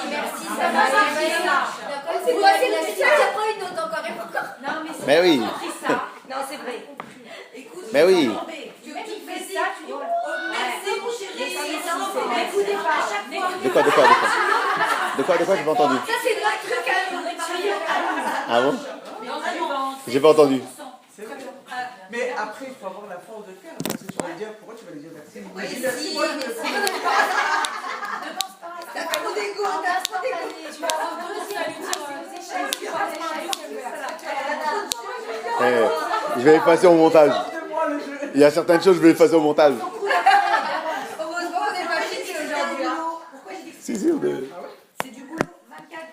Merci, ça va. C'est quoi, c'est la suite après une autre encore et encore. Non, mais c'est Mais oui. compris ça. Non, c'est vrai. Écoute, Mais oui. tu fais ça, tu dis merci mon chéri. N'écoutez pas à chaque fois. De quoi, j'ai pas entendu. Ça, c'est notre truc à nous. Ah bon? J'ai pas entendu. C'est vrai. Mais après, il faut avoir la force de faire. Parce que tu vas dire, pourquoi tu vas lui dire merci? Oui, si, t'as trop d'égo, t'as trop d'égo. Tu vas avoir Je vais effacer au montage. Montre-moi le jeu. Il y a certaines choses, je vais effacer au montage. Heureusement qu'on n'est pas fini aujourd'hui. Pourquoi j'ai dit que Si, on est- c'est du boulot 24.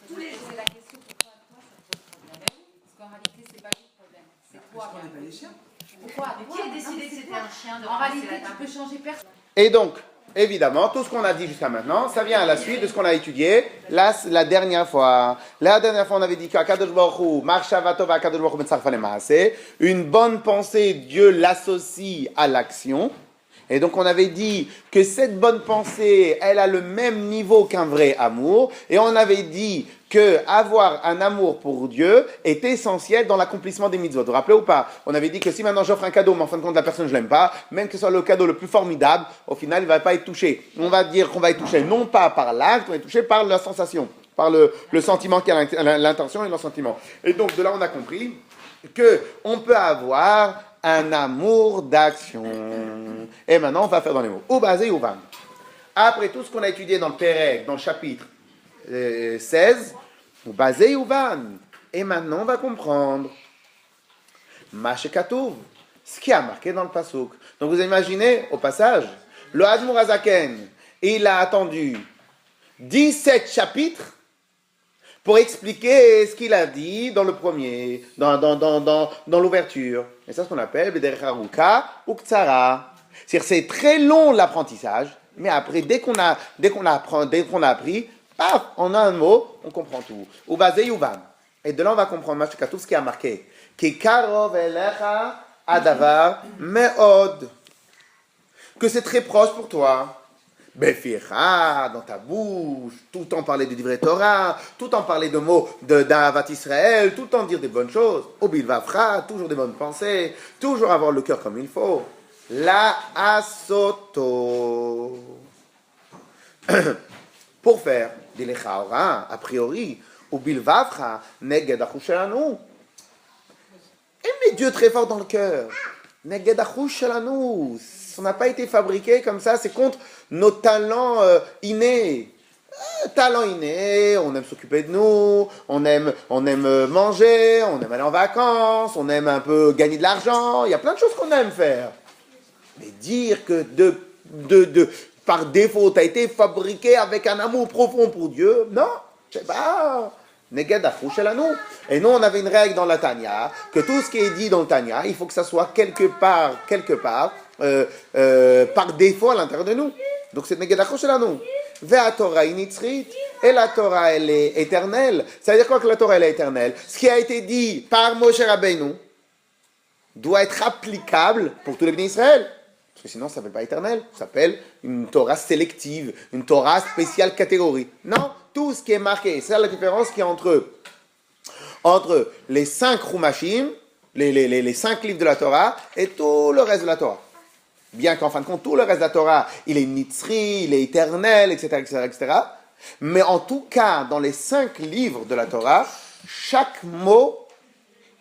Tous les jours. C'est la question pourquoi toi ça te pose problème. Parce qu'en réalité, c'est pas lui le problème. C'est toi. On n'est pas des chiens. Pourquoi? Qui a décidé que c'était un chien de En réalité, tu peux changer personne. Et donc, évidemment, tout ce qu'on a dit jusqu'à maintenant, ça vient à la suite de ce qu'on a étudié la dernière fois. La dernière fois, on avait dit qu'Akadosh Baruch Hu, Marshava Tova Akadosh Baruch Hu Metzarfa Lemaaseh, une bonne pensée, Dieu l'associe à l'action. Et donc on avait dit que cette bonne pensée, elle a le même niveau qu'un vrai amour. Et on avait dit que avoir un amour pour Dieu est essentiel dans l'accomplissement des mitzvot. Vous vous rappelez ou pas? On avait dit que si maintenant j'offre un cadeau, mais en fin de compte la personne je l'aime pas, même que ce soit le cadeau le plus formidable, au final il va pas être touché. On va dire qu'on va être touché non pas par l'acte, on va être touché par la sensation, par le sentiment qui a l'intention et le sentiment. Et donc de là on a compris que on peut avoir un amour d'action. Et maintenant, on va faire dans les mots. Ubazé Uvan. Après tout ce qu'on a étudié dans le Pérec, dans le chapitre 16, Ubazé Uvan. Et maintenant, on va comprendre. Mashekatouv. Ce qui a marqué dans le Pasuk. Donc, vous imaginez, au passage, le Admour Azaken, il a attendu 17 chapitres pour expliquer ce qu'il a dit dans le premier, dans l'ouverture. Et ça, c'est ce qu'on appelle Bederech Haruka ou Ktsara. C'est-à-dire, c'est très long l'apprentissage, mais après, dès qu'on a appris, paf, en un mot, on comprend tout. Ubazé yuvam. Et de là, on va comprendre tout ce qui a marqué. Kekarov elecha adavar meod. Que c'est très proche pour toi. Befira, dans ta bouche, tout en parler de divrei Torah, tout en parler de mots d'Ahavat Israël, tout en dire des bonnes choses. Obilvavra, toujours des bonnes pensées, toujours avoir le cœur comme il faut. La asoto. Pour faire des lechaora, a priori, obilvavra, neged achushelanu. Aimer Dieu très fort dans le cœur. Neged achushelanu. On n'a pas été fabriqué comme ça, c'est contre nos talents innés. Talents innés, on aime s'occuper de nous, on aime manger, on aime aller en vacances, on aime un peu gagner de l'argent, il y a plein de choses qu'on aime faire. Mais dire que par défaut, tu as été fabriqué avec un amour profond pour Dieu, non, je sais pas. Neged achushelanu. Et nous, on avait une règle dans la Tanya, que tout ce qui est dit dans le Tanya, il faut que ça soit quelque part, par défaut à l'intérieur de nous. Donc c'est Neged achushelanu. Ve'a Torah initzrit. Et la Torah, elle est éternelle. Ça veut dire quoi que la Torah, elle est éternelle? Ce qui a été dit par Moshe Rabbeinu doit être applicable pour tous les bénis Israël. Parce que sinon, ça ne s'appelle pas éternel. Ça s'appelle une Torah sélective, une Torah spéciale catégorie. Non, tout ce qui est marqué, c'est la différence qu'il y a entre les 5 Chumashim, les 5 livres de la Torah, et tout le reste de la Torah. Bien qu'en fin de compte, tout le reste de la Torah, il est nitzri, il est éternel, etc., etc., etc. Mais en tout cas, dans les 5 livres de la Torah, chaque mot,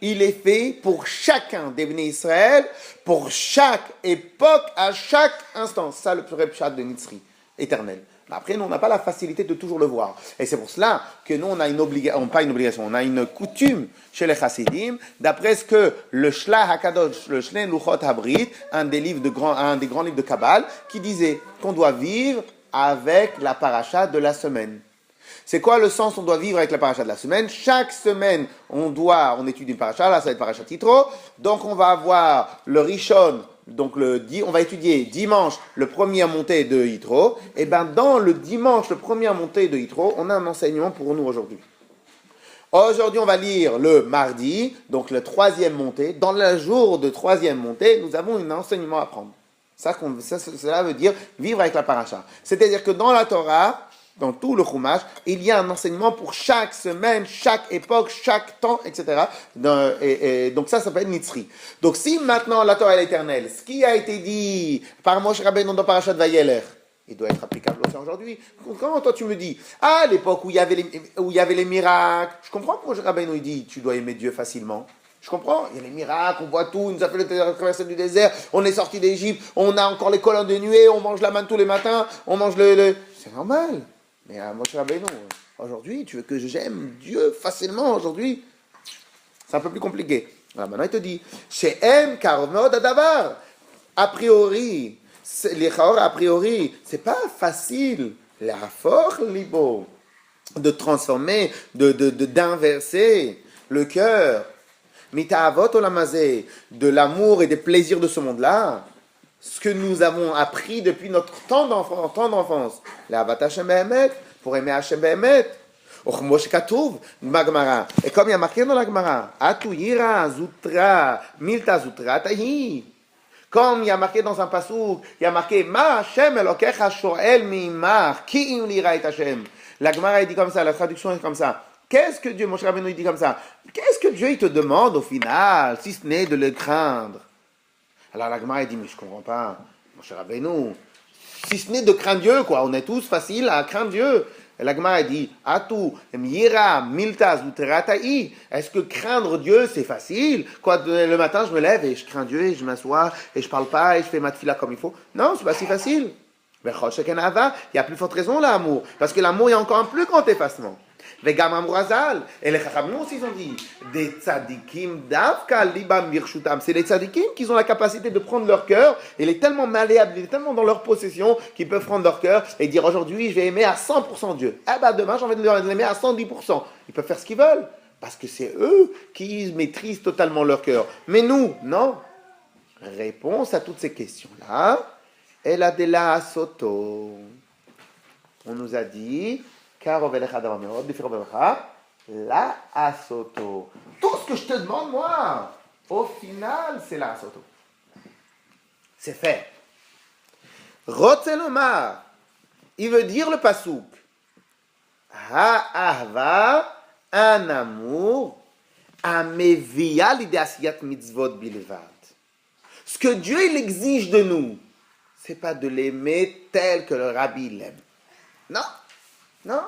il est fait pour chacun des bénis Israël, pour chaque époque, à chaque instant. Ça, le vrai pshat de Nitzri, éternel. Après, nous, on n'a pas la facilité de toujours le voir. Et c'est pour cela que nous, on a une obligation, pas une obligation, on a une coutume chez les Chassidim, d'après ce que le Shlah HaKadosh, le Shnei Luchot HaBrit, un des grands livres de Kabbal, qui disait qu'on doit vivre avec la paracha de la semaine. C'est quoi le sens on doit vivre avec la paracha de la semaine? Chaque semaine, on étudie une paracha, là ça va être paracha Yitro, donc on va avoir le Rishon, donc on va étudier dimanche le premier montée de Yitro, et bien dans le dimanche le premier montée de Yitro, on a un enseignement pour nous aujourd'hui. Aujourd'hui on va lire le mardi, donc le 3e montée, dans le jour de 3e montée, nous avons un enseignement à prendre. Cela veut dire vivre avec la paracha. C'est-à-dire que dans la Torah, dans tout le Chumash, il y a un enseignement pour chaque semaine, chaque époque, chaque temps, etc. Donc ça s'appelle Nitzri. Donc si maintenant la Torah est éternelle, ce qui a été dit par Moshe Rabbeinu dans Parashat Vayelech, il doit être applicable aussi aujourd'hui. Comment toi tu me dis, à l'époque où il y avait les miracles, je comprends que Moshe Rabbeinu il dit, tu dois aimer Dieu facilement. Je comprends, il y a les miracles, on voit tout, il nous a fait la traversée du désert, on est sorti d'Égypte, on a encore les colonnes de nuée, on mange la manne tous les matins, on mange C'est normal. Mais à Moshe Rabbeinu, aujourd'hui, tu veux que j'aime Dieu facilement aujourd'hui? C'est un peu plus compliqué. Alors maintenant, il te dit, She'em karov meod adavar. A priori, c'est pas facile, la force libo, de transformer, d'inverser le cœur. Mita'avot olamazé, de l'amour et des plaisirs de ce monde-là. Ce que nous avons appris depuis notre temps d'enfance. La Avat Hashem Be'emet, pour aimer Hashem Be'emet. Et comme il y a marqué dans la Gemara, Atu Yira Zutra, Milta Zutra Tahi. Comme il y a marqué dans un pasouk, il y a marqué Ma Hashem Elokecha Shoel Mimach, Ki im lira et Hashem. La Gemara dit comme ça, la traduction est comme ça. Qu'est-ce que Dieu, Moshe Rabbeinu, il dit comme ça? Qu'est-ce que Dieu il te demande au final, si ce n'est de le craindre? Alors la Gemara dit, mais je ne comprends pas, mon cher Rabbeinu, si ce n'est de craindre Dieu, quoi, on est tous faciles à craindre Dieu. Et la Gemara dit, Atu, Mira, Miltaz, Uteratai, est-ce que craindre Dieu, c'est facile? Quoi, le matin, je me lève et je crains Dieu et je m'assois et je parle pas et je fais ma tefila comme il faut? Non, c'est pas si facile. Il y a plus forte raison, l'amour, parce que l'amour, il y a encore un plus grand effacement. וגם אמרו הז"ל, אלה חכמים aussi ils ont dit, des tzadikim davka libam birshutam, c'est les tzadikim qui ont la capacité de prendre leur cœur, et il est tellement malléable, il est tellement dans leur possession qu'ils peuvent prendre leur cœur et dire aujourd'hui je vais aimer à 100% Dieu. Eh ben demain j'ai envie de l'aimer à 110%. Ils peuvent faire ce qu'ils veulent, parce que c'est eux qui maîtrisent totalement leur cœur. Mais nous, non. Réponse à toutes ces questions-là, elle a de la soto. On nous a dit, la asoto. Tout ce que je te demande, moi, au final, c'est la asoto. C'est fait. Rotzelomar, il veut dire le pasouk. Ha-ahva, un amour, amevia l'idéasiyat mitzvot bilvad. Ce que Dieu il exige de nous, c'est pas de l'aimer tel que le rabbi l'aime. Non, non.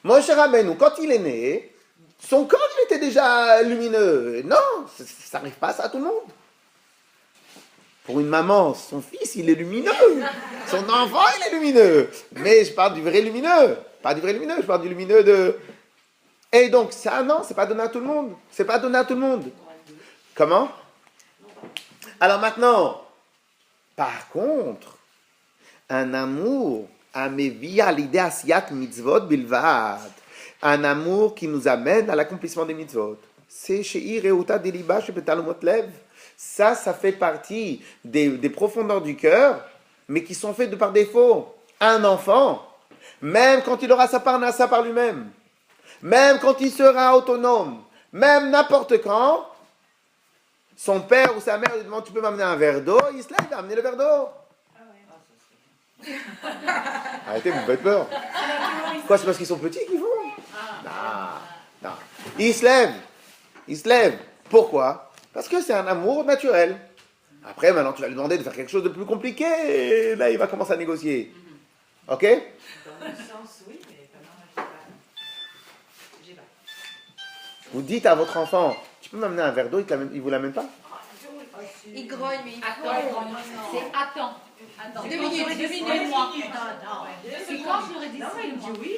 Moshe Rabbeinu, quand il est né, son corps il était déjà lumineux. Non, ça n'arrive pas ça à tout le monde. Pour une maman, son fils, il est lumineux. Son enfant, il est lumineux. Mais je parle du vrai lumineux. Pas du vrai lumineux, je parle du lumineux de... Et donc, ça, non, c'est pas donné à tout le monde. C'est pas donné à tout le monde. Comment? Alors maintenant, par contre, un amour, amevia l'idée asiyat mitzvot bilvad, un amour qui nous amène à l'accomplissement des mitzvot. C'est chez Reuta Deliba, chez Betalomot Lev. Ça fait partie des profondeurs du cœur, mais qui sont faites par défaut. Un enfant, même quand il aura sa parnassa par lui-même, même quand il sera autonome, même n'importe quand, son père ou sa mère lui demande, tu peux m'amener un verre d'eau, il se lève, il va amener le verre d'eau. Arrêtez, vous me faites peur. Quoi, c'est parce qu'ils sont petits qu'ils vont? Non. Il se lève. Pourquoi? Parce que c'est un amour naturel. Après, maintenant, tu vas lui demander de faire quelque chose de plus compliqué, et là, il va commencer à négocier. Ok? Dans le sens, oui, mais pendant j'ai pas. Vous dites à votre enfant, tu peux m'amener un verre d'eau, il vous l'amène pas? Il grogne, lui. C'est attends. 2 minutes, moi. C'est quand j'aurais dit ça, il me dit oui.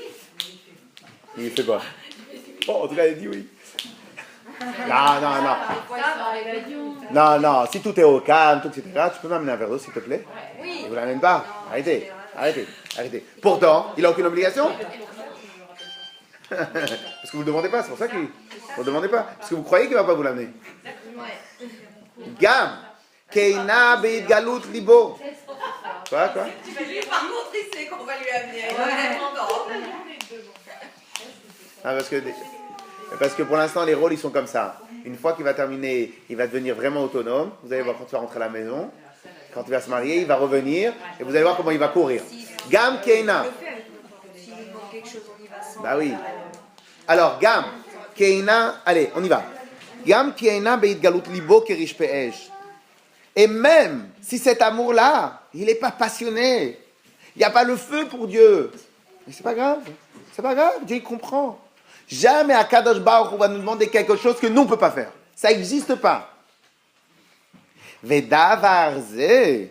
Il fait pas. Bon, en tout cas, il dit oui. Non, si tout est au calme, tout, etc., tu peux m'amener un verre d'eau, s'il te plaît? Oui. Il vous l'amène pas? Arrêtez. Pourtant, il n'a aucune obligation. Parce que vous ne le demandez pas, c'est pour ça qu'il... Vous ne le demandez pas. Parce que vous croyez qu'il ne va pas vous l'amener. Gam, Keina Beidgalut Libo. Quoi? Par contre, il sait qu'on va lui amener. Parce que pour l'instant, les rôles, ils sont comme ça. Une fois qu'il va terminer, il va devenir vraiment autonome. Vous allez voir quand il va rentrer à la maison. Quand il va se marier, il va revenir. Et vous allez voir comment il va courir. Gam Keina. S'il lui manque quelque chose, on y va sans. Bah oui. Alors, Gam Keina. Allez, on y va. Gam Keina Beidgalut Libo Kerish Pe'esh. Et même si cet amour-là, il n'est pas passionné, il n'y a pas le feu pour Dieu, mais c'est pas grave, Dieu il comprend. Jamais à Kadosh Baruch on va nous demander quelque chose que nous on ne peut pas faire. Ça n'existe pas. Vedavarze,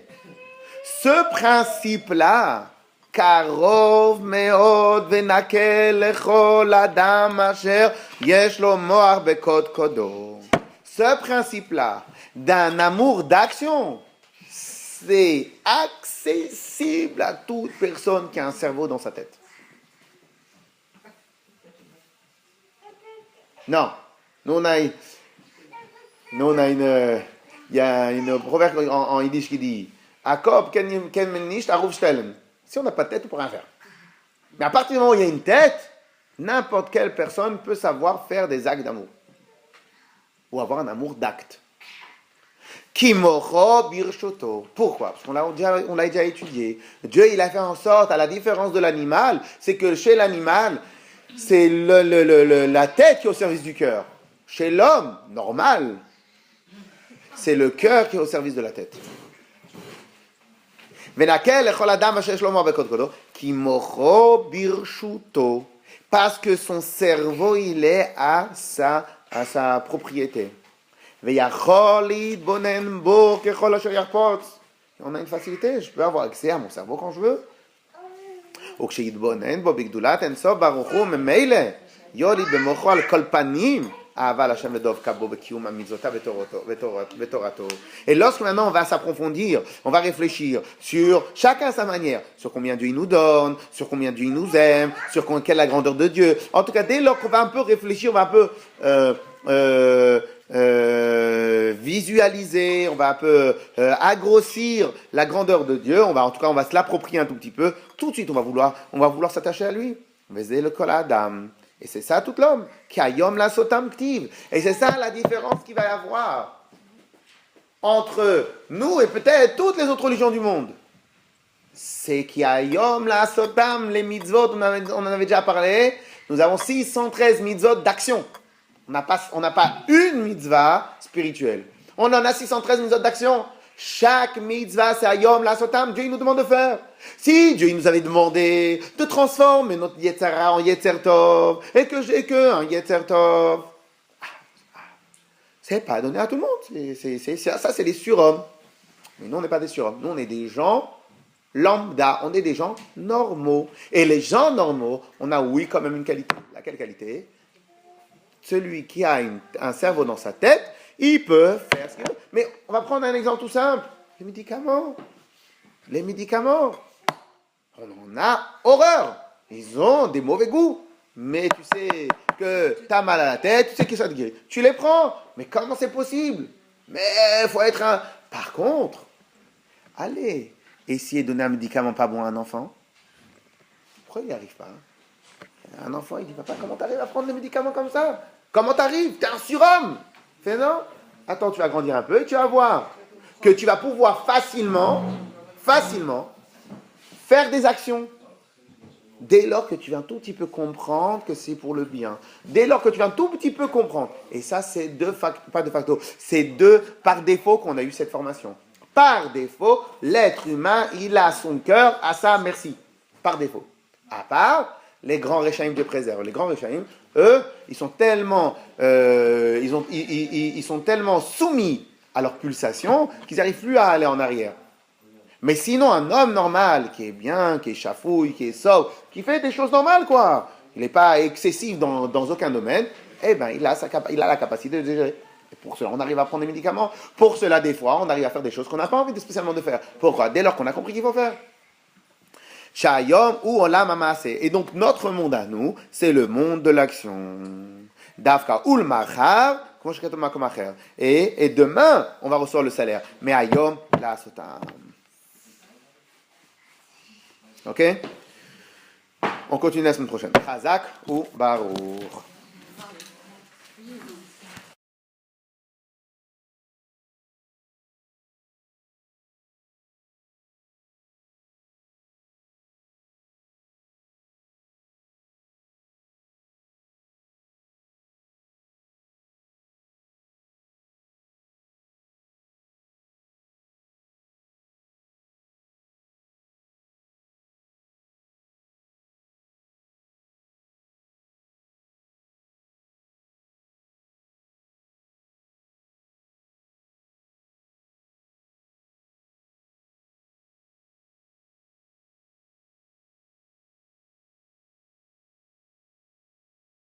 ce principe-là, Karov meod venakel lechol adam asher yesh lo moach bekod kodo. Ce principe-là, d'un amour d'action, c'est accessible à toute personne qui a un cerveau dans sa tête. Non, nous on a une, il y a une proverbe en yiddish qui dit, Akob ken menish aruf stellen. Si on n'a pas de tête, on ne peut rien faire. Mais à partir du moment où il y a une tête, n'importe quelle personne peut savoir faire des actes d'amour. Ou avoir un amour d'acte. Kimoro birshoto. Pourquoi? Parce qu'on l'a déjà étudié. Dieu, il a fait en sorte, à la différence de l'animal, c'est que chez l'animal, c'est la tête qui est au service du cœur. Chez l'homme, normal, c'est le cœur qui est au service de la tête. Parce que son cerveau, il est à sa propriété. On a une facilité, je peux avoir accès à mon cerveau quand je veux. Et lorsque maintenant on va s'approfondir, on va réfléchir sur chacun à sa manière, sur combien Dieu nous donne, sur combien Dieu nous aime, sur quelle est la grandeur de Dieu. En tout cas, dès lors qu'on va un peu réfléchir, on va un peu visualiser, on va un peu aggrossir la grandeur de Dieu, en tout cas on va se l'approprier un tout petit peu, tout de suite on va vouloir s'attacher à lui. Vezé le kol adam. Et c'est ça tout l'homme. Ki hayom lasotam ktiv. Et c'est ça la différence qu'il va y avoir entre nous et peut-être toutes les autres religions du monde. C'est qui hayom lasotam, les mitzvot, on en avait déjà parlé. Nous avons 613 mitzvot d'action. On n'a pas une mitzvah spirituelle. On en a 613 mitzvot d'action. Chaque mitzvah, c'est hayom lasotam. Dieu il nous demande de faire. Si Dieu il nous avait demandé de transformer notre yetzara en yetzer tov, et que j'ai que un yetzer tov, c'est pas donné à tout le monde. Ça, c'est les surhommes. Mais nous, on n'est pas des surhommes. Nous, on est des gens lambda. On est des gens normaux. Et les gens normaux, on a, oui, quand même une qualité. Laquelle qualité? Celui qui a un cerveau dans sa tête, il peut faire ce qu'il veut. Mais on va prendre un exemple tout simple. Les médicaments. Les médicaments. On en a horreur. Ils ont des mauvais goûts. Mais tu sais que tu as mal à la tête, tu sais que ça te guérit. Tu les prends. Mais comment c'est possible? Mais il faut être un... Par contre, allez, essayer de donner un médicament pas bon à un enfant. Pourquoi il n'y arrive pas? Un enfant, il dit, papa, comment t'arrives à prendre des médicaments comme ça? Comment t'arrives? T'es un surhomme. Fais non? Attends, tu vas grandir un peu et tu vas voir que tu vas pouvoir facilement faire des actions. Dès lors que tu viens tout petit peu comprendre que c'est pour le bien. Dès lors que tu viens tout petit peu comprendre. Et ça, c'est pas de facto. C'est par défaut qu'on a eu cette formation. Par défaut, l'être humain, il a son cœur à sa merci. Par défaut. À part les grands réchaïm de préserve. Les grands réchaïm, eux, ils sont tellement soumis à leur pulsation qu'ils n'arrivent plus à aller en arrière. Mais sinon, un homme normal, qui est bien, qui est chafouille, qui est sobre, qui fait des choses normales, quoi. Il n'est pas excessif dans aucun domaine, eh bien, il a la capacité de gérer. Et pour cela, on arrive à prendre des médicaments. Pour cela, des fois, on arrive à faire des choses qu'on n'a pas envie spécialement de faire. Pourquoi? Dès lors qu'on a compris qu'il faut faire. Shayom ou olam amase. Et donc, notre monde à nous, c'est le monde de l'action. Dafka ul machar, et demain, on va recevoir le salaire. Mais ayom la sotam. Ok? On continue la semaine prochaine. Chazak ou Baruch.